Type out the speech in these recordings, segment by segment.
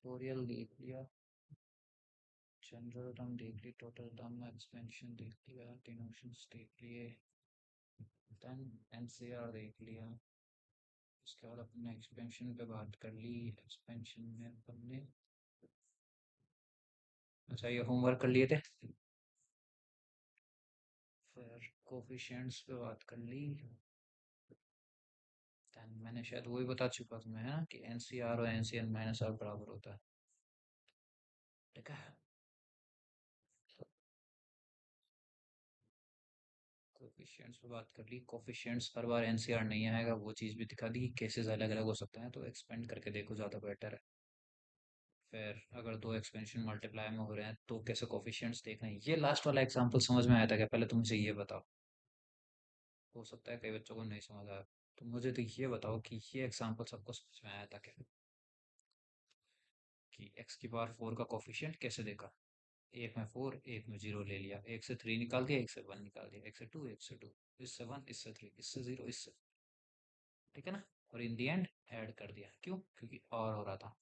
Factorial देख लिया, general term देख ली, टोटल टर्म एक्सपेंशन देख लिया, डिनोशंस देख लिए, देन एनसीआर देख लिया। उसके बाद अपने एक्सपेंशन पे बात कर ली। एक्सपेंशन में हमने, अच्छा ये होमवर्क कर लिए थे। फिर कोफिशिएंट्स पे बात कर ली। देन मैंने शायद वही बता चुका तुम्हें, है ना, कि एनसीआर और एनसीएन माइनस आर बराबर होता है। ठीक है। कोफिशिएंट्स पे बात कर ली। कोफिशिएंट्स हर बार एनसीआर नहीं आएगा, वो चीज़ भी दिखा दी। केसेस अलग अलग हो सकते हैं, तो एक्सपेंड करके देखो, ज़्यादा बेटर है। फिर अगर दो एक्सपेंशन मल्टीप्लाई में हो रहे हैं तो कैसे कोफिशिएंट्स देखना है। ये लास्ट वाला एग्जांपल समझ में आया था क्या? पहले तुम मुझे ये बताओ। हो सकता है कई बच्चों को नहीं समझ आया, तो मुझे तो ये बताओ कि ये एग्जांपल सबको समझ में आया था क्या, कि एक्स की पावर 4 का कोफिशिएंट कैसे देखा। एक में 4, एक में 0 ले लिया, एक से 3 निकाल दिया, एक से 1 निकाल दिया, एक से 2, एक से 2, इससे 1, इससे 3, इससे 0, इससे, ठीक है ना। और इन दी एंड ऐड कर दिया। क्यों? क्योंकि और हो रहा था।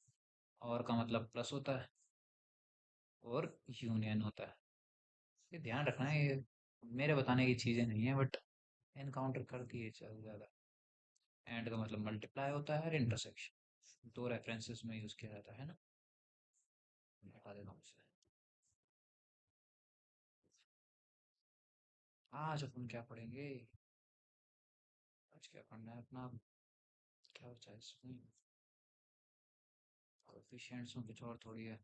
और का मतलब प्लस होता है, और यूनियन होता है। ये ध्यान रखना है, ये मेरे बताने की चीजें नहीं है, बट एनकाउंटर कर दिए चल ज्यादा। एंड का मतलब मल्टीप्लाई होता है, और इंटरसेक्शन दो रेफरेंसेस में यूज किया जाता है ना। हटा देता हूँ इसे। आज अपन क्या पढ़ेंगे? आज क्या पढ़ना है अपना? क्या बचा है इसमें? कोएफिशिएंट्स में कुछ और थोड़ी है,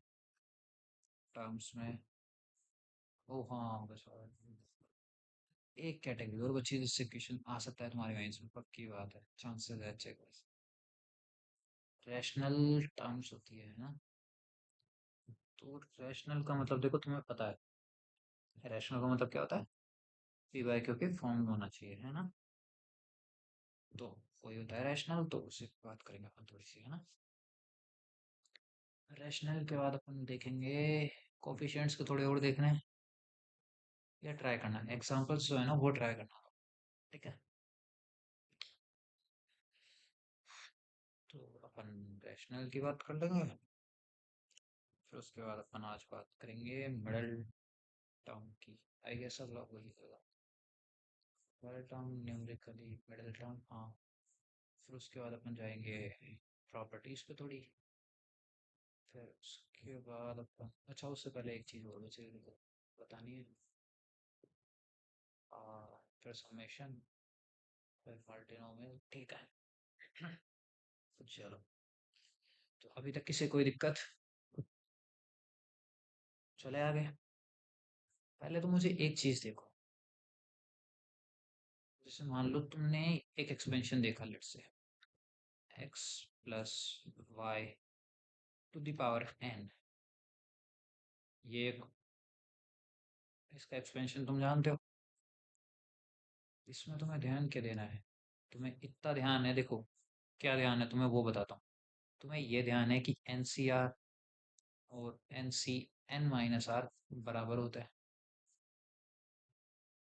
टर्म्स में। ओ हाँ, बस और एक कैटेगरी और बची जिससे क्वेश्चन आ सकता है तुम्हारे माइंड में, पक्की बात है, चांसेस है अच्छे खासे। रैशनल टर्म्स होती है ना। तो रैशनल का मतलब देखो, तुम्हें पता है रैशनल का मतलब क्या होता है? पी बाय क्यू के फॉर्म में होना चाहिए, है ना। तो वही होता है रैशनल, तो उसी पे बात करेंगे अपन थोड़ी सी, है ना। रैशनल के बाद अपन देखेंगे कोफिशिएंट्स के थोड़े और देखने हैं, या ट्राई करना है एग्जांपल्स जो है ना वो ट्राई करना। ठीक है। तो अपन रैशनल की बात कर लेंगे। फिर उसके बाद अपन आज बात करेंगे मिडल टर्म की। आई गेस अब लोग वही होगा, middle term numerically middle term, हाँ। फिर उसके बाद अपन जाएंगे प्रॉपर्टीज पे थोड़ी। फिर उसके बाद अपन, अच्छा उससे पहले एक चीज़ और मुझे बतानी है। आ, फिर समेशन, फिर पॉलिनोमियल, ठीक है। तो चलो, तो अभी तक किसी कोई दिक्कत? चले आगे। पहले तो मुझे एक चीज देखो, जैसे मान लो तुमने एक एक्सपेंशन देखा, let's say X plus Y to the power N. ये एक, इसका एक्सपेंशन तुम जानते हो। इसमें तुम्हें ध्यान क्या देना है? तुम्हें इतना ध्यान है, देखो क्या ध्यान है तुम्हें वो बताता हूँ। तुम्हें ये ध्यान है कि एन सी आर और N C N minus R बराबर होता है।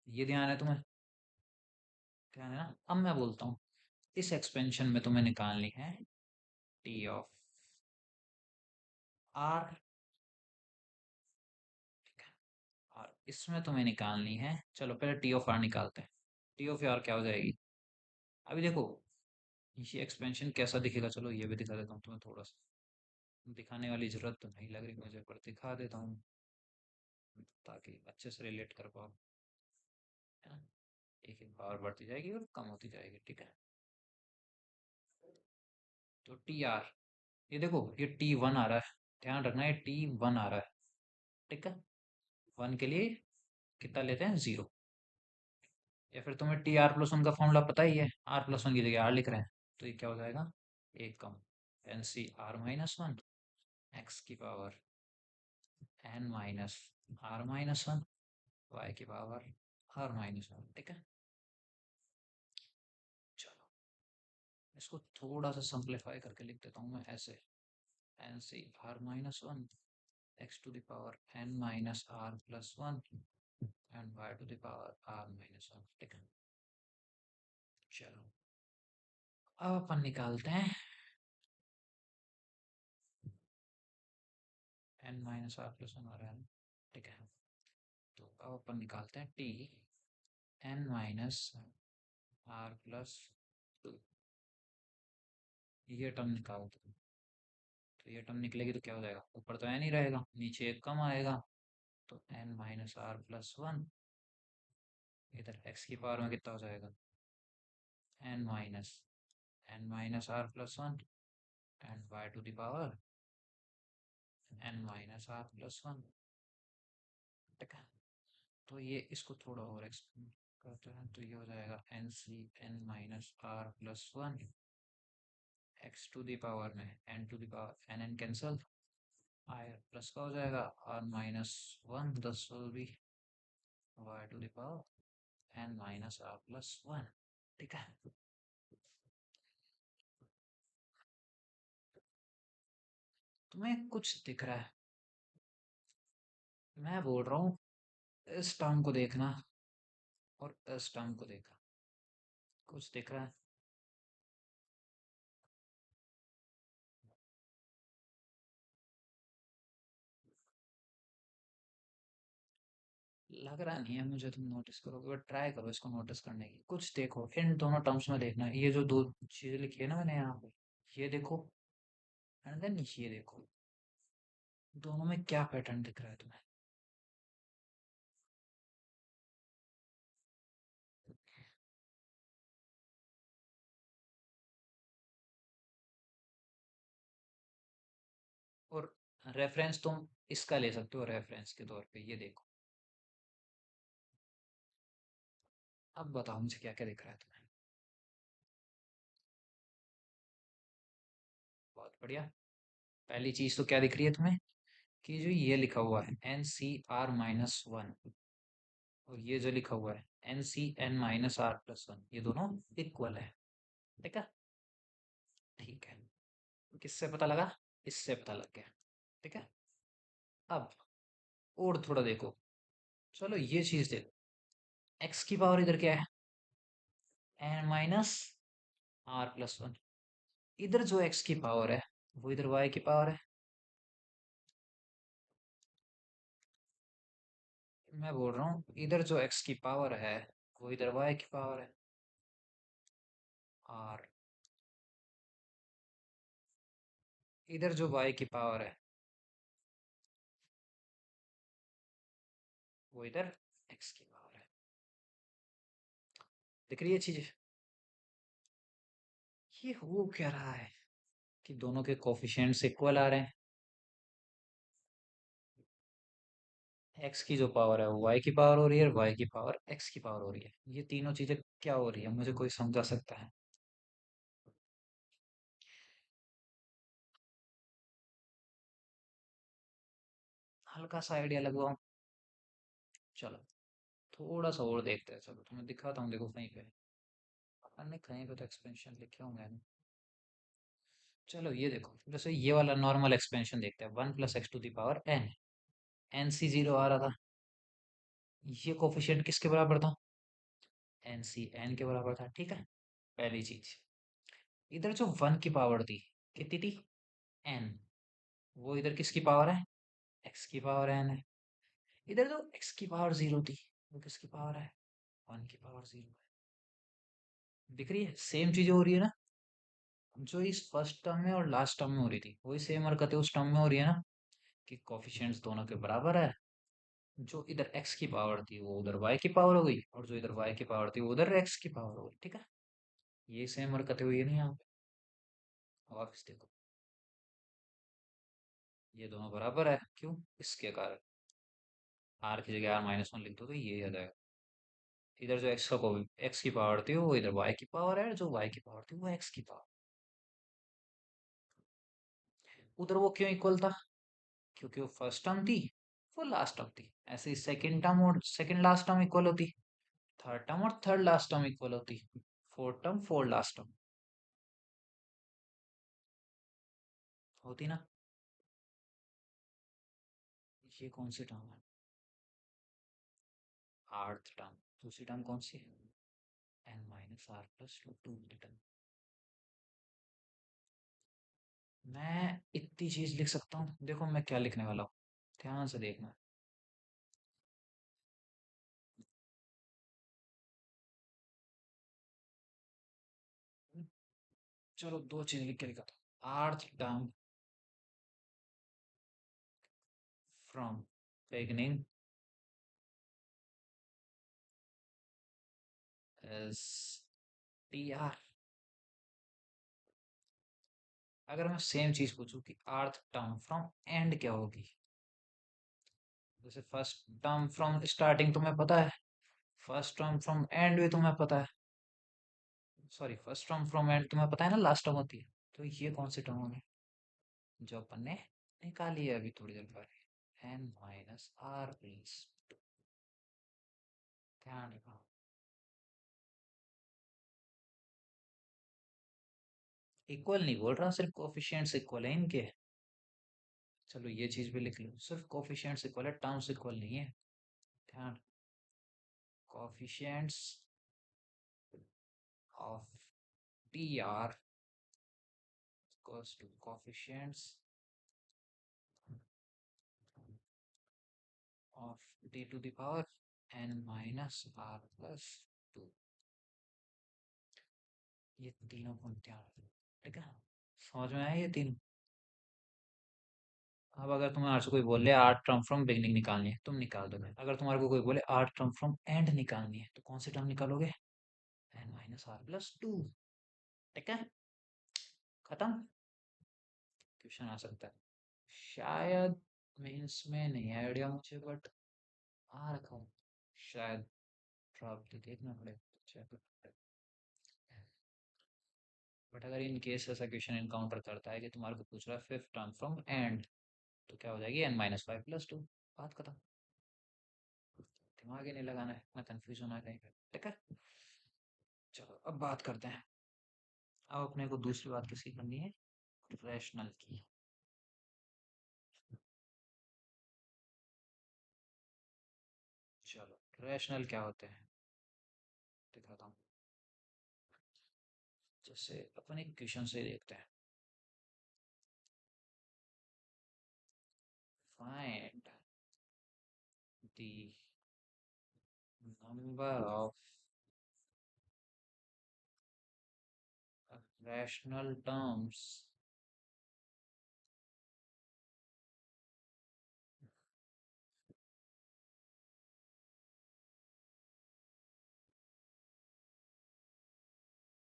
ये ध्यान है तुम्हें? ध्यान है ना। अब मैं बोलता हूँ, इस एक्सपेंशन में तुम्हें निकालनी है टी ऑफ आर, और इसमें तुम्हें निकालनी है, चलो पहले टी ऑफ आर निकालते हैं। टी ऑफ आर क्या हो जाएगी? अभी देखो ये एक्सपेंशन कैसा दिखेगा, चलो ये भी दिखा देता हूँ तुम्हें थोड़ा सा। दिखाने वाली जरूरत तो नहीं लग रही मुझे, पर दिखा देता हूँ ताकि अच्छे से रिलेट कर पाओ, है ना। एक एक पावर बढ़ती जाएगी और कम होती जाएगी, ठीक है। तो टी आर, ये देखो ये टी वन आ रहा है, ध्यान रखना ये टी वन आ रहा है, ठीक है। वन के लिए कितना लेते हैं? 0। या फिर तुम्हें टी आर प्लस वन का फॉर्मूला पता ही है, आर प्लस वन की जगह आर लिख रहे हैं, तो ये क्या हो जाएगा? एक कम, N C R minus one X की power N minus R minus one Y की पावर आर माइनस वन, ठीक है। चलो इसको थोड़ा सा सिंप्लीफाई करके लिख देता हूँ मैं ऐसे, N C R minus one X to the power N minus R plus one and Y to the power R minus one, ठीक है। चलो अब अपन निकालते हैं N minus R plus one आ रहा है, ठीक है। तो अब अपन निकालते हैं T N minus R plus two, ये टर्म निकाल दो। तो ये टर्म निकलेगी तो क्या हो जाएगा, ऊपर तो एन ही रहेगा, नीचे एक कम आएगा, तो N minus R plus one, इधर एक्स की पावर में कितना हो जाएगा, N minus R plus one and Y to the power N minus R plus one, ठीक है। तो ये इसको थोड़ा और एक्सपेंड करते हैं, तो ये हो जाएगा N C N minus R plus one X to the power में N to the power N N cancel, आई प्लस का हो जाएगा आर माइनस वन, दस भी Y to the power N minus R plus one, ठीक है। तुम्हें कुछ दिख रहा है, मैं बोल रहा हूँ इस टर्म को देखना और इस टर्म को देखना, कुछ दिख रहा है। लग रहा नहीं है मुझे तुम नोटिस करोगे, बट ट्राई करो इसको नोटिस करने की, कुछ देखो इन दोनों टर्म्स में देखना, ये जो दो चीजें लिखी है ना मैंने यहाँ पे, ये देखो एंड देन ये देखो, दोनों में क्या पैटर्न दिख रहा है तुम्हें। और रेफरेंस तुम इसका ले सकते हो रेफरेंस के तौर पे, ये देखो। अब बताओ मुझे क्या क्या दिख रहा है तुम्हें। बहुत बढ़िया। पहली चीज तो क्या दिख रही है तुम्हें, कि जो ये लिखा हुआ है N C R minus one, और ये जो लिखा हुआ है N C N minus R plus one, ये दोनों इक्वल है, ठीक है। ठीक है, किससे पता लगा, इससे पता लग गया, ठीक है। अब और थोड़ा देखो, चलो ये चीज देखो, एक्स की पावर इधर क्या है, N minus R plus one, इधर जो एक्स की पावर है वो इधर वाई की पावर है। मैं बोल रहा हूँ इधर जो एक्स की पावर है वो इधर वाई की पावर है, और इधर जो वाई की पावर है वो इधर एक्स की पावर है। दिख रही है चीज, ये हो क्या रहा है कि दोनों के कोफिशिएंट्स इक्वल आ रहे हैं, एक्स की जो पावर है वो वाई की पावर हो रही है, वाई की पावर एक्स की पावर हो रही है, ये तीनों चीजें क्या हो रही है, मुझे कोई समझा सकता है। हल्का सा आइडिया लगवाओ, चलो थोड़ा सा और देखते हैं, चलो तुम्हें दिखाता हूँ, देखो कहीं पे अपन ने कहीं पे तो एक्सपेंशन लिखे होंगे ना। चलो ये देखो, जैसे ये वाला नॉर्मल एक्सपेंशन देखते हैं, one plus x to the power N, N C zero आ रहा था, ये कोफिशिएंट किसके बराबर था, एन सी एन के बराबर था, ठीक है। पहली चीज, इधर जो वन की पावर थी कितनी थी, एन, वो इधर किसकी पावर है, एक्स की पावर एन है। इधर जो एक्स की पावर जीरो थी वो किसकी पावर है, वन की पावर जीरो है। दिख रही है सेम चीज हो रही है ना, जो इस फर्स्ट टर्म में और लास्ट टर्म में हो रही थी वही सेम हरकतें उस टर्म में हो रही है ना, कि कोफिशिएंट्स दोनों के बराबर है, जो इधर एक्स की पावर थी वो उधर वाई की पावर हो गई, और जो इधर वाई की पावर थी वो उधर एक्स की पावर हो गई, ठीक है। ये सेम हरकतें हुई है ना यहाँ पे, वापस देखो, ये दोनों बराबर है, क्यों, इसके कारण, आर की जगह आर माइनस वन लिख दो तो ये आ जाएगा। इधर जो एक्स का को एक्स की पावर थी वो इधर वाई की पावर है, जो वाई की पावर थी वो एक्स की पावर, उधर वो क्यों इक्वल था, क्योंकि वो फर्स्ट टर्म थी, वो लास्ट टर्म थी, ऐसे ही सेकंड टर्म और सेकंड लास्ट टर्म इक्वल होती, थर्ड टर्म और थर्ड लास्ट टर्म इक्वल होती, fourth term fourth last term होती ना। ये कौन सी टर्म है, आर्थ टर्म, दूसरी टर्म कौन सी है, N minus R plus two term, मैं इतनी चीज लिख सकता हूँ, देखो मैं क्या लिखने वाला हूँ, ध्यान से देखना। चलो दो चीज लिख के लिखा था, rth term from beginning is T R. अगर मैं सेम चीज पूछूं कि अर्थ टर्म फ्रॉम एंड क्या होगी, जैसे फर्स्ट टर्म फ्रॉम स्टार्टिंग तुम्हें पता है, फर्स्ट टर्म फ्रॉम एंड भी तुम्हें पता है, sorry first term from and तुम्हें पता है ना, लास्ट टर्म होती है। तो ये कौन सी टर्म होगी जो अपन ने निकाली है अभी थोड़ी देर पहले, एन माइनस आर प्लस। ध्यान रखो, इक्वल नहीं बोल रहा, सिर्फ कोफिशिएंट्स इक्वल है इनके। चलो ये चीज भी लिख लो, सिर्फ कोफिशिएंट्स इक्वल है, टर्म्स इक्वल नहीं है। ध्यान, coefficients of T R equals to coefficients of T to the power N minus R plus two. ये तीनों को ध्यान रखो, ठीक है, समझ में आया ये तीनों। अब अगर तुम्हारे से कोई बोले आर्ट टर्म फ्रॉम बिगनिंग निकालनी है, तुम निकाल दोगे। अगर तुम्हारे को कोई बोले आर्ट टर्म फ्रॉम एंड निकालनी है, तो कौन सी टर्म निकालोगे, N minus R plus two. ठीक है, खत्म। क्वेश्चन आ सकता है, शायद मीन्स में नहीं आइडिया मुझे, बट आ रखा हूँ शायद, प्रॉब्लम देखना पड़ेगा, चेक करना पड़ेगा। बट अगर इन केस ऐसा क्वेश्चन एनकाउंटर करता है कि तुम्हारे को पूछ रहा है फिफ्थ टर्म फ्रॉम एंड, तो क्या हो जाएगी, N minus five plus two. बात खत्म, दिमाग ही नहीं लगाना है ना, कंफ्यूज होना है कहीं पे। ठीक है, चलो अब बात करते हैं। अब अपने को दूसरी बात किसकी करनी है, रैशनल की। चलो रैशनल क्या होते हैं दिखाता हूँ। जैसे अपन एक क्वेश्चन से देखते हैं, find the number of rational terms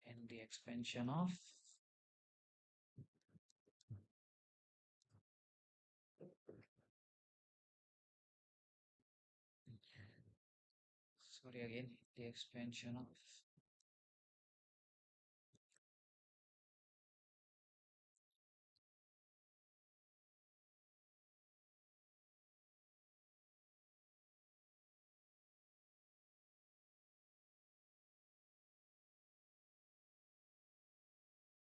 in the expansion of sorry again, the expansion of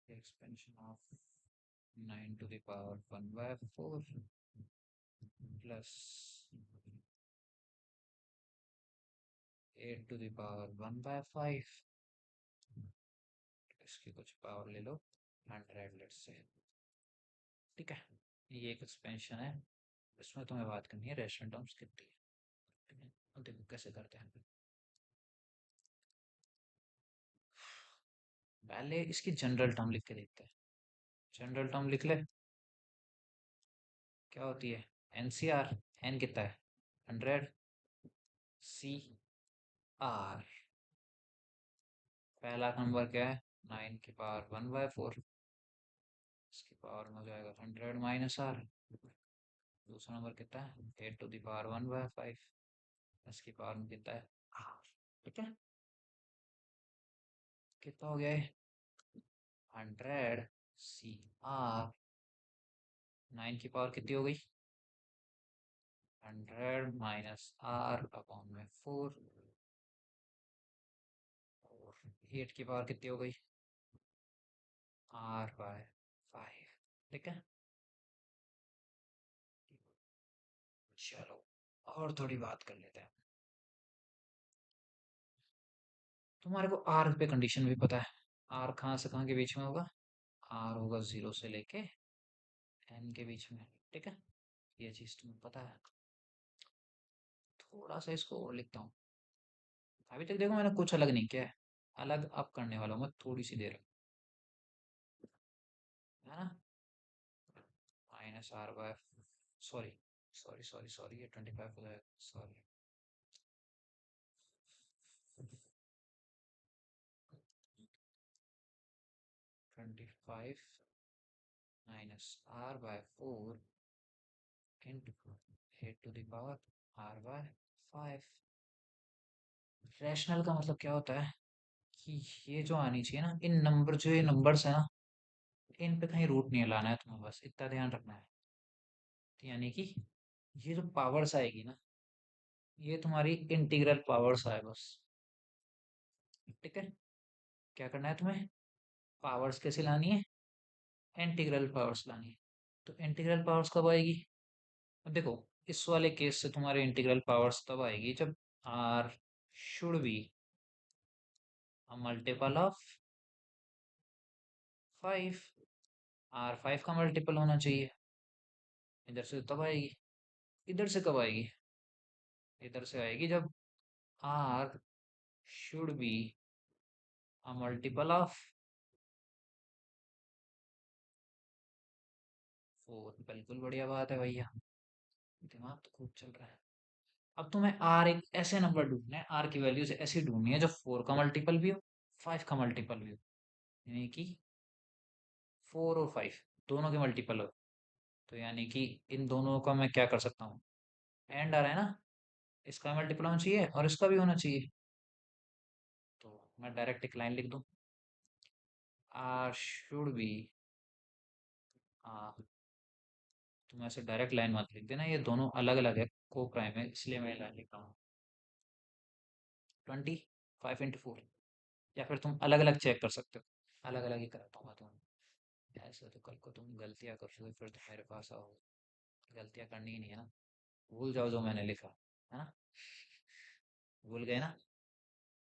the expansion of 9 to the power 1 by 4 plus 8 to the power 1 by 5, इसकी कुछ पावर ले लो 100 लेट्स से। ठीक है, ये एक एक्सपेंशन है, इसमें तुम्हें बात करनी है रैशनल टर्म्स कितनी है। ठीक है, अब देखो कैसे करते हैं। पहले इसकी जनरल टर्म लिख के देखते हैं, जनरल टर्म लिख ले, क्या होती है, एनसीआर, एन कितना है 100, सी आर, पहला नंबर क्या है 9 की पावर 1 बाय 4, इसकी पावर में हो जाएगा 100 माइनस आर। दूसरा नंबर कितना है 8 टू द पावर 1 बाय 5, इसकी पावर में कितना है आर। ठीक है, कितना हो गया है 100 सी आर, 9 की पावर कितनी हो गई 100 माइनस आर अपॉन में 4, और 8 की पावर कितनी हो गई आर बाय 5। ठीक है, चलो और थोड़ी बात कर लेते हैं। तुम्हारे को आर पे कंडीशन भी पता है, आर कहाँ से कहाँ के बीच में होगा, आर होगा 0 से लेके एन के बीच में, ठीक है। ये चीज तुम्हें पता है। थोड़ा सा इसको और लिखता हूँ। अभी तक देखो मैंने कुछ अलग नहीं किया है। अलग अब करने वाला हूँ मैं थोड़ी सी देर, है ना। Minus R by, sorry sorry sorry sorry, ये 25 हो जाएगा, sorry. 25 minus R by 4 into 8 to the power R by 5। Rational का मतलब क्या होता है कि ये जो आनी चाहिए ना, इन नंबर, जो ये नंबर्स है ना, इन पे कहीं रूट नहीं लाना है तुम्हें, बस इतना ध्यान रखना है। तो यानी कि ये जो पावर्स आएगी ना, ये तुम्हारी इंटीग्रल पावर्स आए बस, ठीक है। क्या करना है तुम्हें, पावर्स कैसे लानी है, इंटीग्रल पावर्स लानी है। तो इंटीग्रल पावर्स कब आएगी, अब देखो, इस वाले केस से तुम्हारे इंटीग्रल पावर्स तब आएगी जब R should be a multiple of 5। R 5 का मल्टीपल होना चाहिए। इधर से तब आएगी, इधर से कब आएगी, इधर से आएगी जब R should be a multiple of 4। बिल्कुल बढ़िया बात है भैया, दिमाग तो खूब चल रहा है। अब तुम्हें आर एक ऐसे नंबर ढूंढने हैं, आर की वैल्यूज ऐसी ढूंढनी है जो 4 का मल्टीपल भी हो, 5 का मल्टीपल भी हो, यानी कि 4 और 5 दोनों के मल्टीपल हो। तो यानी कि इन दोनों का मैं क्या कर सकता हूँ, एंड आ रहा है ना, इसका मल्टीपल होना चाहिए और इसका भी होना चाहिए। तो मैं डायरेक्ट एक लाइन लिख दूँ, आर शुड बी, तुम ऐसे डायरेक्ट लाइन मत लिख देना, ये दोनों अलग अलग है, को प्राइम है, इसलिए मैं लाइन लिख रहा हूँ। 25 इंटू 4, या फिर तुम अलग अलग चेक कर सकते हो, अलग अलग ही कराता हूँ तुम। ऐसे तो कल को तुम गलतियाँ करोगे फिर तो मेरे पास आओ। गलतियाँ करनी ही नहीं है ना, भूल जाओ जो मैंने लिखा, है ना। भूल गए ना,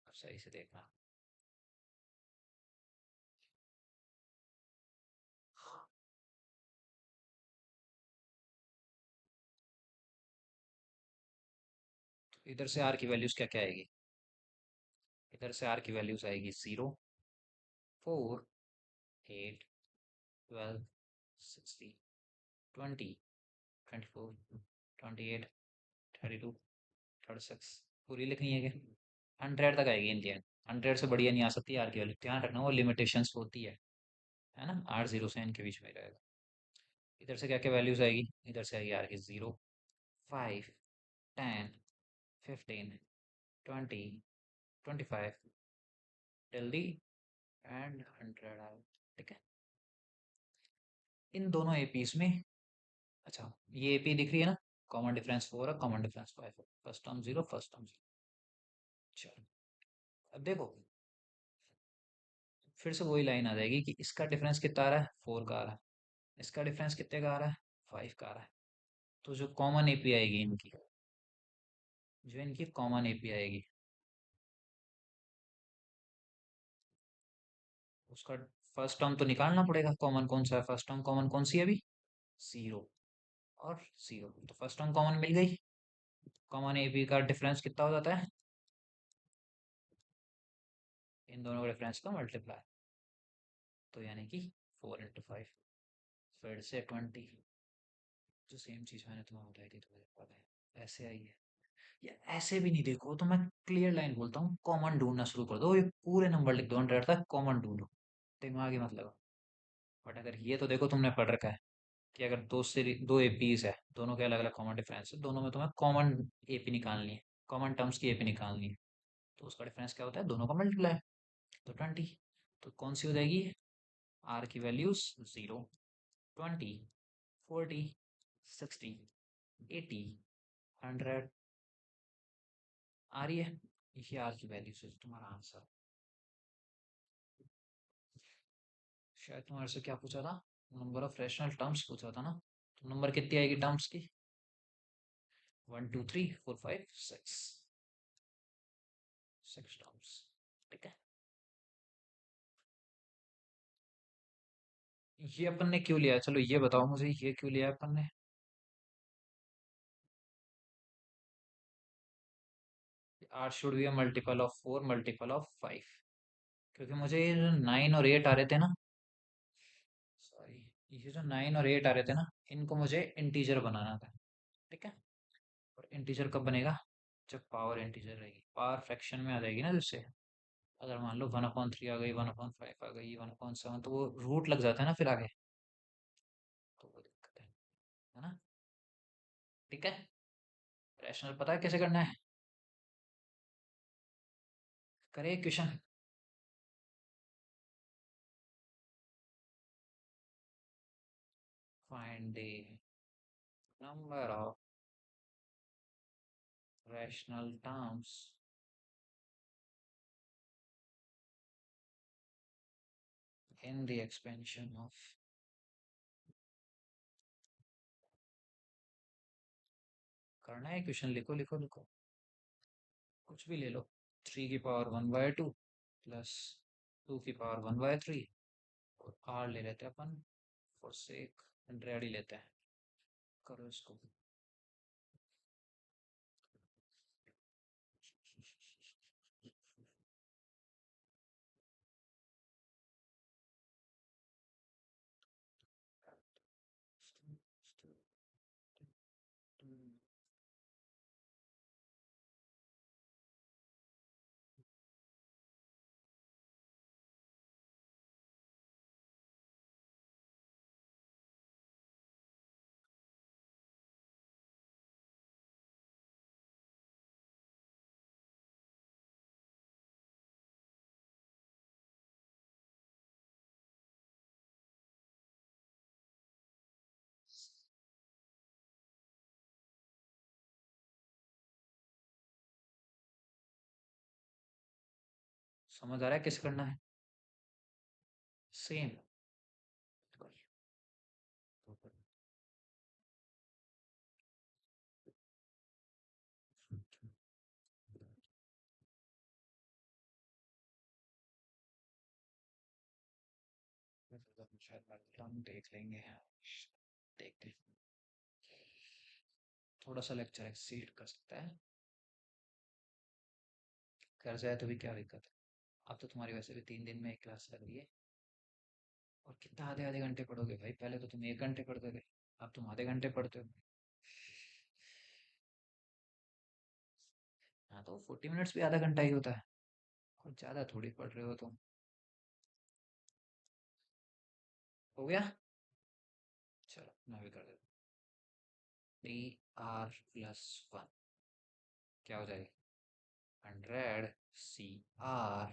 अब सही से देखना। तो इधर से आर की वैल्यूज क्या क्या आएगी, इधर से आर की वैल्यूज आएगी 0, 4, 8, 12, 16, 20, 24, 28, 32, 36, पूरी लिखनी है क्या, 100 तक आएगी इन दी एंड। 100 से बढ़िया नहीं आ सकती आर की वैल्यू, ध्यान रखना वो लिमिटेशंस होती है ना। आर 0 से एन के बीच में रहेगा। इधर से क्या क्या वैल्यूज आएगी, इधर से आएगी आर की 0, 5, 10, 15, 20, 25 टिल दी एंड 100 आए, ठीक है। इन दोनों एपीज में, अच्छा, ये एपी दिख रही है ना, कॉमन डिफरेंस 4 है, कॉमन डिफरेंस 5 है, फर्स्ट टर्म 0, फर्स्ट टर्म 0। चलो, अब देखो, फिर से वही लाइन आ जाएगी कि इसका डिफरेंस कितना आ रहा है, 4 का आ रहा है, इसका डिफरेंस कितने का आ रहा है, 5 का आ रहा है। तो जो कॉमन एपी आएगी इनकी, जो इनकी कॉमन एपी आएगी, उसका फर्स्ट टर्म तो निकालना पड़ेगा, कॉमन कौन सा है, फर्स्ट टर्म कॉमन कौन सी है अभी, 0 और 0, तो फर्स्ट टर्म कॉमन मिल गई। कॉमन एपी का डिफरेंस कितना हो जाता है, इन दोनों का डिफरेंस का मल्टीप्लाई, तो यानी कि 4 इंटू 5, फिर से 20, जो सेम चीज मैंने तुम्हें बताई थी, तुम्हें पता है ऐसे आई है। या ऐसे भी नहीं, देखो तो मैं क्लियर लाइन बोलता हूँ, कॉमन ढूंढना शुरू कर दो, ये पूरे नंबर लिख दो 100 तक, कॉमन ढूंढो, दिमाग ही मत लगाओ। बट अगर ये तो देखो तुमने पढ़ रखा है कि अगर दो एपीज है, दोनों के अलग अलग कॉमन डिफरेंस है, दोनों में तुम्हें कॉमन एपी निकालनी है, कॉमन टर्म्स की एपी निकालनी है, तो उसका डिफरेंस क्या होता है, दोनों का मल्टीप्लाई, तो 20। तो कौन सी हो जाएगी, आर की वैल्यूज 0, 20, 40, 60, 80, 100 आ रही है। ये आर की वैल्यूज है तुम्हारा आंसर। शायद तुम्हारे से क्या पूछा था, नंबर ऑफ रैशनल टर्म्स पूछा था ना, तो नंबर कितनी आएगी टर्म्स की, 1 2 3 4 5 6, 6 टर्म्स, ठीक है। ये अपन ने क्यों लिया है? चलो ये बताओ मुझे, ये क्यों लिया है अपन ने? R should be a multiple of 4 multiple of 5, क्योंकि मुझे ये जो 9 और 8 आ रहे थे ना, सॉरी, ये जो 9 और 8 आ रहे थे ना, इनको मुझे इंटीजर बनाना था। ठीक है। और इंटीजर कब बनेगा? जब पावर इंटीजर रहेगी, पावर फ्रैक्शन में आ जाएगी ना जिससे। अगर मान लो 1/3 आ गई, 1/5 आ गई, 1/7, तो वो रूट लग जाता है ना फिर आगे, तो वो दिक्कत है ना? ठीक है। रैशनल पता है कैसे करना है? करे question. Find the number of rational terms in the expansion of. करना है क्वेश्चन, लिखो लिखो लिखो, कुछ भी ले लो। 3 की पावर 1/2 प्लस 2 की पावर 1/3, और आर ले लेते हैं अपन, फॉर सेक 100 ही लेते हैं। करो इसको। समझ आ रहा है कैसे करना है? सेम। शायद हम देख लेंगे, देखते हैं। थोड़ा सा लेक्चर एक्सीड कर सकता है, कर जाए तो भी क्या दिक्कत है? अब तो तुम्हारी वैसे भी 3 दिन में एक क्लास लग रही है, और कितना आधे आधे घंटे पढ़ोगे भाई? पहले तो तुम 1 घंटे पढ़ते थे, अब तुम आधे घंटे पढ़ते हो। हाँ, तो 40 मिनट्स भी आधा घंटा ही होता है, और ज्यादा थोड़ी पढ़ रहे हो तुम। हो गया? चलो मैं भी कर देता हूँ। 3r+1 क्या हो जाएगा? 100 CR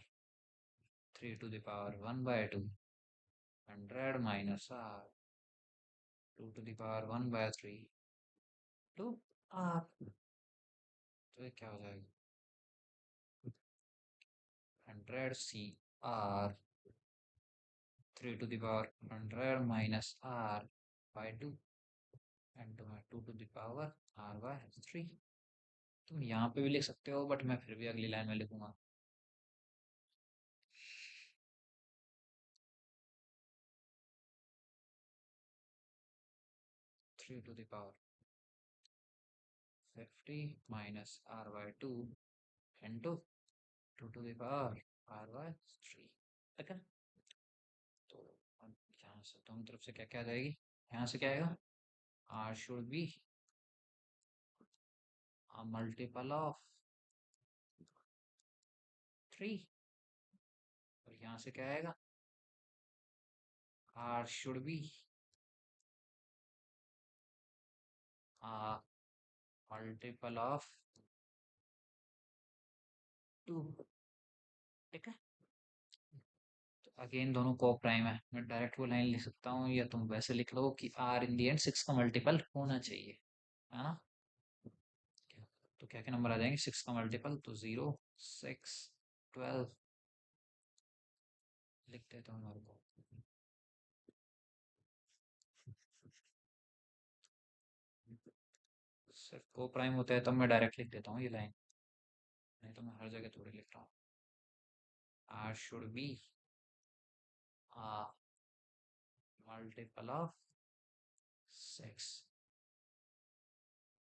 3 to the power 1/2, 100 - R 2 to the power 1/3 to R। तो ये क्या हो जाएगा? 100 CR 3 to the power 100 - R/2 and 2 to the power R/3। तुम यहाँ पे भी लिख सकते हो, बट मैं फिर भी अगली लाइन में लिखूंगा। 3 to the power 50 - R/2 into 2 to the power R/3। ठीक है। तो अब यहाँ से दोनों तरफ से क्या क्या आ जाएगी? यहाँ से क्या आएगा? R should be a multiple of 3, और यहाँ से क्या आएगा? R should be a multiple of 2। ठीक है। तो अगेन दोनों को प्राइम है, मैं डायरेक्ट वो लाइन लिख सकता हूँ, या तुम वैसे लिख लो कि R इन दी एंड 6 का मल्टीपल होना चाहिए, है ना? तो क्या क्या नंबर आ जाएंगे 6 का मल्टीपल? तो 0, 6, 12 लिख देता हूँ और को। सिर्फ को प्राइम होता है तब मैं डायरेक्ट लिख देता हूँ ये लाइन, नहीं तो मैं हर जगह थोड़ी लिख रहा हूँ। R should be a multiple of 6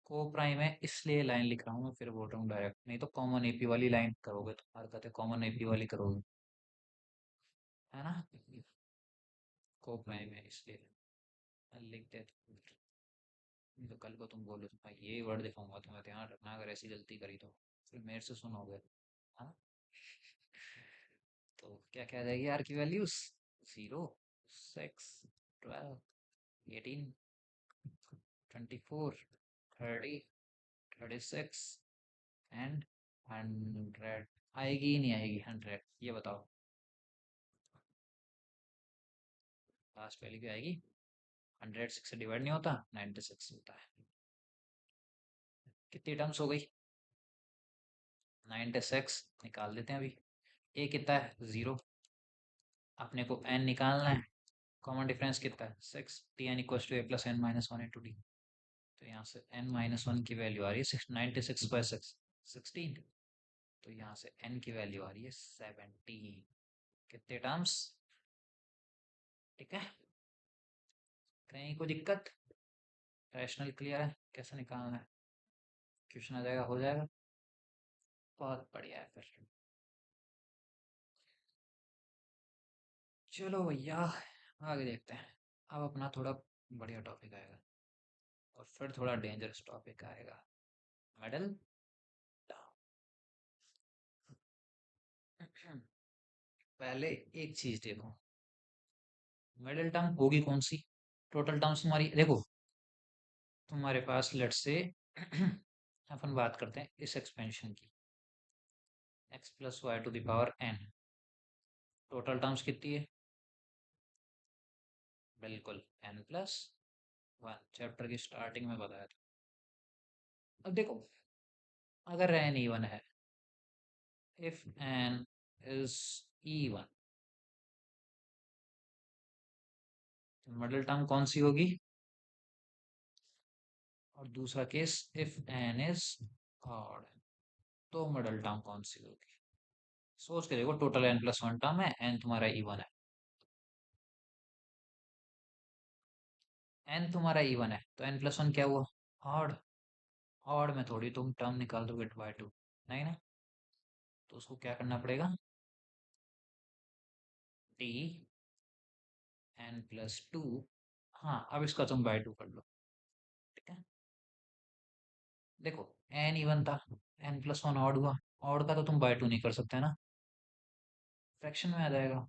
को प्राइम है, इसलिए लाइन लिख रहा हूँ मैं, फिर बोल रहा हूँ डायरेक्ट, नहीं तो कॉमन एपी वाली लाइन करोगे तो हरकत है, कॉमन एपी वाली करोगे, है ना। को प्राइम है इसलिए मैं लिख देता हूँ। नहीं तो कल को तुम बोलो तो मैं यही वर्ड दिखाऊंगा तुम्हें, ध्यान रखना अगर ऐसी गलती करी तो फिर मेरे से सुनोगे, है ना। तो क्या क्या आ जाएगी आर की वैल्यूज? 0, 6, 12, 18, 24, 30, 36 एंड 100। आएगी ही नहीं आएगी 100, ये बताओ। लास्ट वैल्यू क्या आएगी? 106 से डिवाइड नहीं होता, 96 होता है। कितनी टर्म्स हो गई? 96 निकाल देते हैं अभी। ए कितना है? 0। अपने को एन निकालना है। कॉमन डिफरेंस कितना है? 6। T N equal to A plus N minus one into D. तो यहाँ से एन माइनस वन की वैल्यू आ रही है 96/6 16। तो यहाँ से एन की वैल्यू आ रही है 17। कितने टर्म्स? ठीक है, कहीं कोई दिक्कत? रैशनल क्लियर है कैसे निकालना है? क्वेश्चन आ जाएगा, हो जाएगा। बहुत बढ़िया है फिर। चलो भैया, आगे देखते हैं। अब अपना थोड़ा बढ़िया टॉपिक आएगा, और फिर थोड़ा डेंजरस टॉपिक आएगा, मेडल टर्म। पहले एक चीज देखो, मिडिल टर्म होगी कौन सी? टोटल टर्म्स तुम्हारी देखो, तुम्हारे पास लेट से अपन बात करते हैं इस एक्सपेंशन की, x plus Y to the power n। Total terms कितनी है? बिल्कुल n प्लस वन, चैप्टर की स्टार्टिंग में बताया था। अब देखो, अगर n इवन है, इफ n इज इवन, तो मिडिल टर्म कौन सी होगी? और दूसरा केस, इफ n इज ऑड, तो मिडिल टर्म कौन सी होगी? सोच के देखो, total n plus one term है, n तुम्हारा इवन है, n तुम्हारा इवन है, तो n प्लस वन क्या हुआ? ऑड। ऑड में थोड़ी तुम टर्म निकाल दोगे बाय टू, नहीं ना। तो उसको क्या करना पड़ेगा? T N plus two. हाँ, अब इसका तुम बाय टू कर लो। ठीक है, देखो, एन इवन था, एन प्लस वन ऑड हुआ, ऑड का तो तुम बाय टू नहीं कर सकते ना, फ्रैक्शन में आ जाएगा।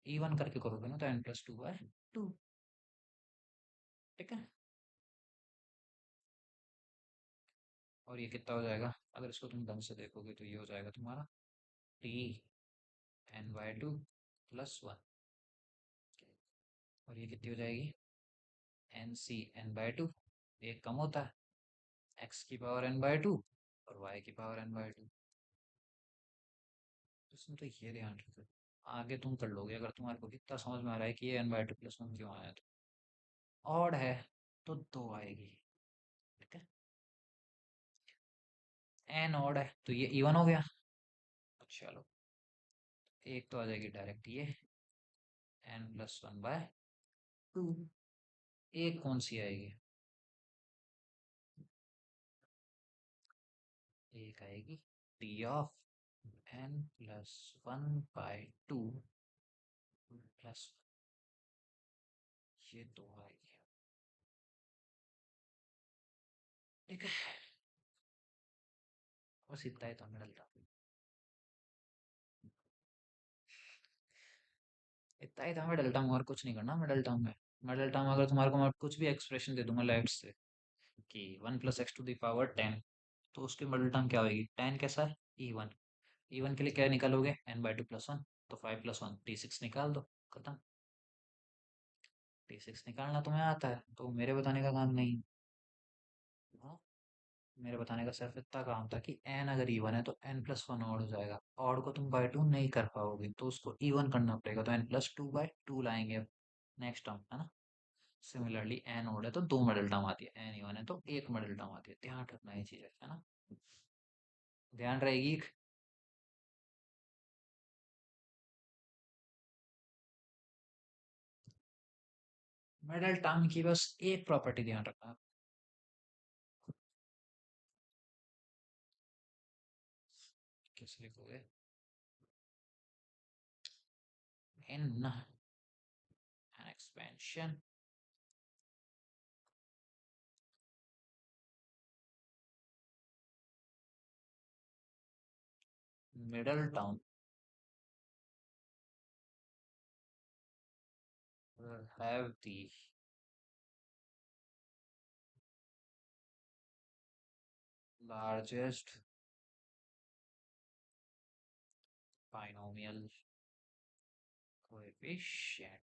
इवन करके करोगे ना तो N plus two by two. ठीक है, और ये कितना हो जाएगा? अगर इसको तुम ढंग से देखोगे तो ये हो जाएगा तुम्हारा T N by two plus one. और ये कितनी हो जाएगी? N C N by two, एक कम होता है, एक्स की पावर एन बाय टू और वाई की पावर एन बाय टू। इसमें तो ये ध्यान रखो, आगे तुम कर लोगे अगर तुम्हारे को इतना समझ में आ रहा है कि ये N by two plus one क्यों आया। तो ऑड है तो दो आएगी। ठीक है, एन ऑड है तो ये इवन हो गया। चलो, एक तो आ जाएगी डायरेक्ट ये N plus one by two. एक कौन सी आएगी? एक आएगी T of N plus one by two plus, ये दो आएगी। ठीक है, बस इतना ही तो मिडल टर्म, इतना ही था मिडल टर्म, और कुछ नहीं करना मिडल टर्म में। मिडल टर्म अगर तुम्हारे को मैं कुछ भी एक्सप्रेशन दे दूंगा लेफ्ट से कि one plus x to the power 10, तो उसकी मिडिल टर्म क्या होगी? 10 कैसा है? इवन। इवन के लिए क्या निकालोगे? N by two plus one, तो 5 प्लस वन T6 निकाल दो, खत्म। T6 निकालना तुम्हें आता है तो मेरे बताने का काम नहीं। हाँ, मेरे बताने का सिर्फ इतना काम था कि एन अगर इवन है तो एन प्लस वन ऑड हो जाएगा, ऑड को तुम बाय टू नहीं कर पाओगे तो उसको इवन करना पड़ेगा, तो N plus two by two लाएंगे अब नेक्स्ट टर्म, है ना। सिमिलरली एन ऑड है तो दो मिडिल टर्म आती है, एन इवन है तो एक मिडिल टर्म आती है, ध्यान रखना ये चीज है ना, ध्यान रहेगी। मिडल टर्म की बस एक प्रॉपर्टी ध्यान रखना। कैसे लिखोगे? n an expansion middle term will have the largest binomial coefficient।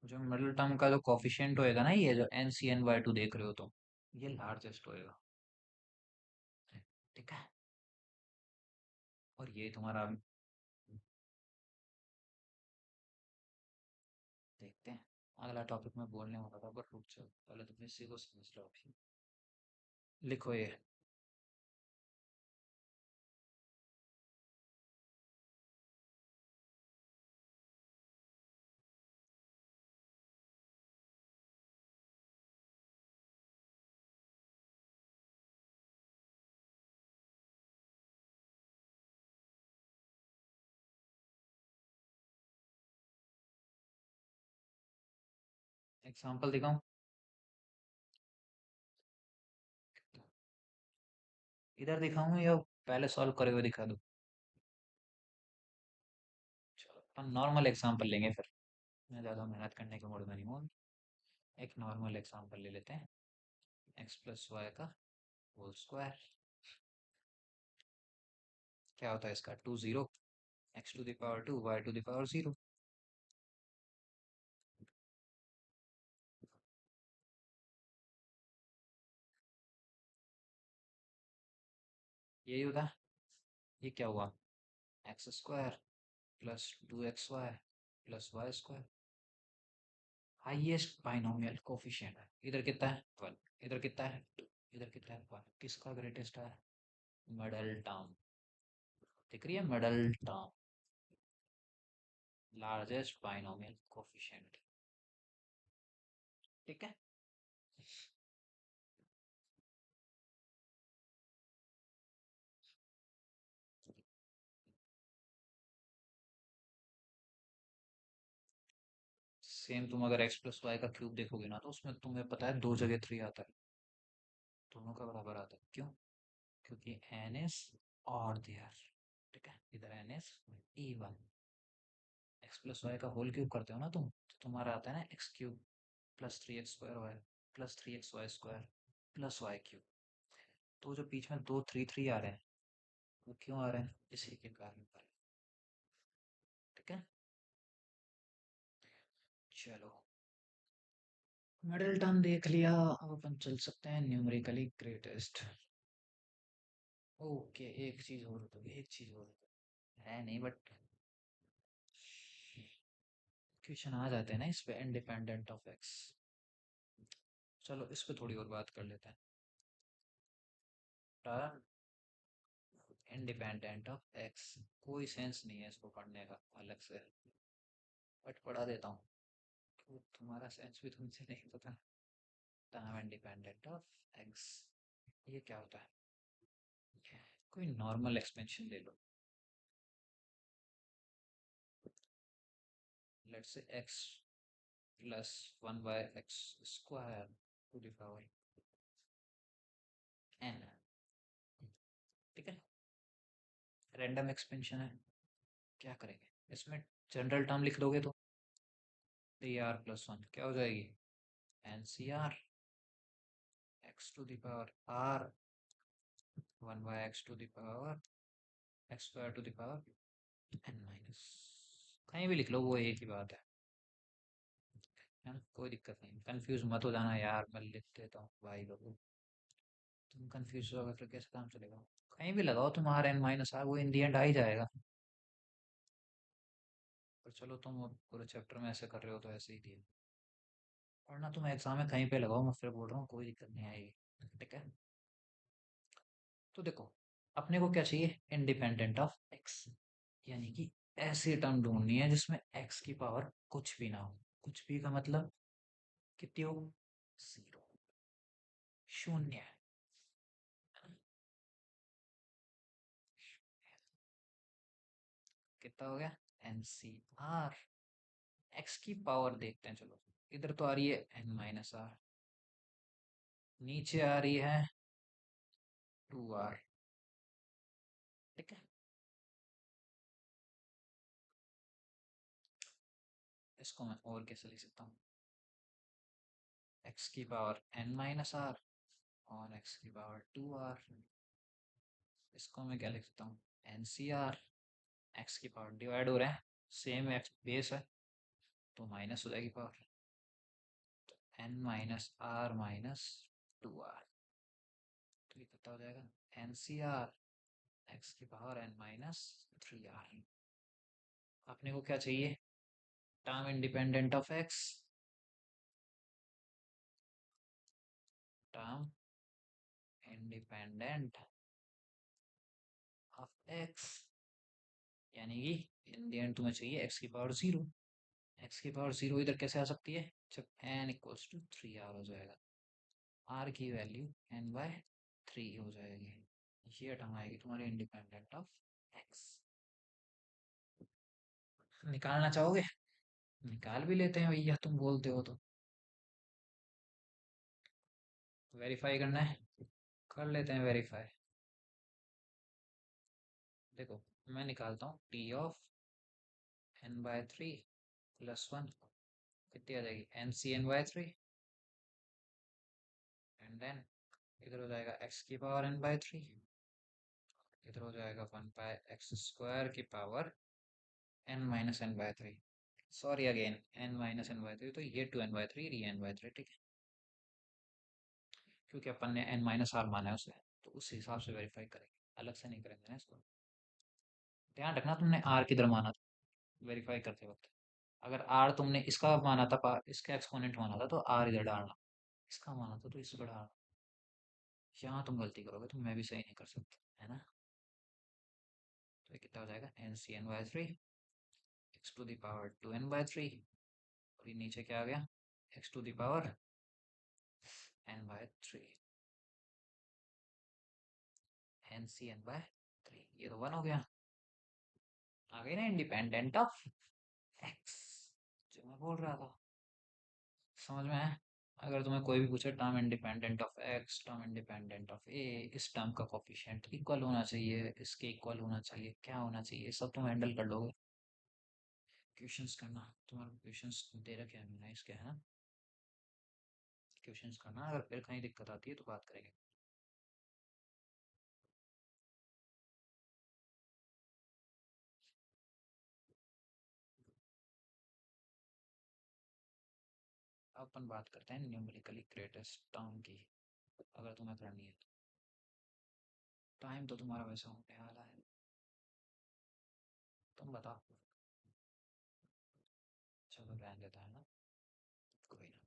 जो मिडिल टर्म का जो कोफिशिएंट होएगा ना, ये जो NCN/2 देख रहे हो तुम, ये लार्जेस्ट होएगा। ठीक है। और ये तुम्हारा, देखते हैं। अगला टॉपिक में बोलने वाला था पर रुक जाओ, पहले तुम इसी को समझ लो अभी। लिखो ये। एग्जांपल दिखाऊं? इधर दिखाऊं या पहले सॉल्व करे हुए दिखा दूं? चलो हम नॉर्मल एग्जांपल लेंगे फिर। मैं ज़्यादा मेहनत करने के मूड में नहीं हूँ। एक नॉर्मल एग्जांपल ले लेते हैं। एक्स प्लस वाई का होल स्क्वायर। क्या होता है इसका? 2 0, x⁻², y⁻0। यही होता है। ये क्या हुआ? x² plus 2xy plus y²। Highest binomial coefficient है। इधर कितना है? 1। इधर कितना है? 2। इधर कितना है? 1। किसका ग्रेटेस्ट है? Middle term. दिख रही है? Middle term, largest binomial coefficient. ठीक है। सेम तुम अगर x+y का क्यूब देखोगे ना, तो उसमें तुम्हें पता है दो जगह 3 आता है। दोनों का बराबर आता है। क्यों? क्योंकि n is और देयर। ठीक है। इधर n is even। x+y का होल क्यूब करते हो ना तुम, तो तुम्हारा आता है ना x³ plus 3x² y plus 3xy² plus y³। तो जो बीच में दो 3 आ रहे हैं, वो क्यों आ रहे हैं? इसी के कारण पर। ठीक है। चलो, मिडिल टर्म देख लिया। अब अपन चल सकते हैं न्यूमेरिकली ग्रेटेस्ट। ओके, एक चीज और तो, एक चीज और है नहीं, बट क्वेश्चन आ जाते हैं ना इस पे, इंडिपेंडेंट ऑफ एक्स। चलो इस पे थोड़ी और बात कर लेते हैं। टर्म इंडिपेंडेंट ऑफ एक्स, कोई सेंस नहीं है इसको पढ़ने का अलग से, बट पढ़ा देता हूँ। तो तुम्हारा सेंस भी तुमसे नहीं पता। टर्म इंडिपेंडेंट ऑफ एक्स, ये क्या होता है? कोई नॉर्मल एक्सपेंशन ले लो। Let's say X plus 1/x² to the power n। ठीक है। रैंडम एक्सपेंशन है। क्या करेंगे इसमें? जनरल टर्म लिख दोगे तो 3r+1 क्या हो जाएगी? NCR x⁻r 1/x⁻x² n-। कहीं भी लिख लो, वो एक ही बात है ना? कोई दिक्कत नहीं, कंफ्यूज मत हो जाना यार, मैं लिख देता हूँ भाई लोगों। तुम कंफ्यूज हो फिर कैसे काम चलेगा? कहीं भी लगाओ तुम r n-r, वो इन दी एंड आ ही जाएगा। पर चलो, तुम पूरे चैप्टर में ऐसे कर रहे हो तो ऐसे ही दिए, वरना तुम एग्जाम में कहीं पे लगाओ, मैं फिर बोल रहा हूँ कोई दिक्कत नहीं आएगी। ठीक है। तो देखो, अपने को क्या चाहिए? इंडिपेंडेंट ऑफ एक्स, यानी कि ऐसी टर्म ढूंढनी है जिसमें एक्स की पावर कुछ भी ना हो। कुछ भी का मतलब कितनी हो? 0, शून्य। कितना हो गया? NCR। एक्स की पावर देखते हैं, चलो। इधर तो आ रही है N-R, नीचे आ रही है 2R। ठीक है, इसको मैं और कैसे लिख सकता हूँ? एक्स की पावर N-R और एक्स की पावर 2R। इसको मैं क्या लिख सकता हूँ? NCR। एक्स की पावर डिवाइड हो रहा है, सेम एक्स बेस है, तो माइनस हो जाएगी पावर, तो N-R माइनस 2R। तो ये कितना हो जाएगा? NCR एक्स की पावर N-3R। अपने को क्या चाहिए? Term independent of X. Term independent of x, यानी कि इन द एंड तुम्हें चाहिए एक्स की पावर 0। एक्स की पावर 0 इधर कैसे आ सकती है? जब n इक्वल्स टू 3R हो जाएगा, r की वैल्यू n/3 हो जाएगी। ये टर्म आएगी तुम्हारी इंडिपेंडेंट ऑफ एक्स। निकालना चाहोगे? निकाल भी लेते हैं भैया, तुम बोलते हो तो। वेरीफाई करना है, कर लेते हैं वेरीफाई। देखो, मैं निकालता हूँ T(n/3 + 1) कितनी आ जाएगी? NC(n/3) एंड देन इधर हो जाएगा x की पावर n/3, इधर हो जाएगा 1/x² की power n-n/3। Sorry again, n-n/3, तो ये 2n/3, ये n/3। ठीक है, क्योंकि अपन ने n-r माना है उसे, तो उस हिसाब से वेरीफाई करेंगे, अलग से नहीं करेंगे ना इसको। ध्यान रखना, तुमने r किधर माना था वेरीफाई करते वक्त। अगर r तुमने इसका माना था, इसका एक्सपोनेंट माना था, तो r इधर डालना। इसका माना था तो इस पर डालना। यहाँ तुम गलती करोगे तो मैं भी सही नहीं कर सकता, है ना? तो ये कितना हो जाएगा? NC(n/3) x⁴ 2n/3, और ये नीचे क्या आ गया? x⁴ n/3, NC(n/3). ये तो 1 हो गया। आ गई ना इंडिपेंडेंट ऑफ एक्स, जो मैं बोल रहा था। समझ में आया? अगर तुम्हें कोई भी पूछे term independent of X, term independent of A, इस टर्म का कोफिशिएंट इक्वल होना चाहिए, इसके इक्वल होना चाहिए, क्या होना चाहिए, सब तुम हैंडल कर लोगे। क्वेश्चंस करना, तुम्हारे क्वेश्चंस दे रखे हैं मैंने इसके, है ना? क्वेश्चंस करना, अगर फिर कहीं दिक्कत आती है तो बात करेंगे। अपन बात करते हैं न्यूमेरिकली ग्रेटेस्ट टर्म की, अगर तुम्हें करनी है तो। टाइम तो तुम्हारा वैसा होने वाला है, तुम बताओ। चलो रहने देता है ना, कोई ना।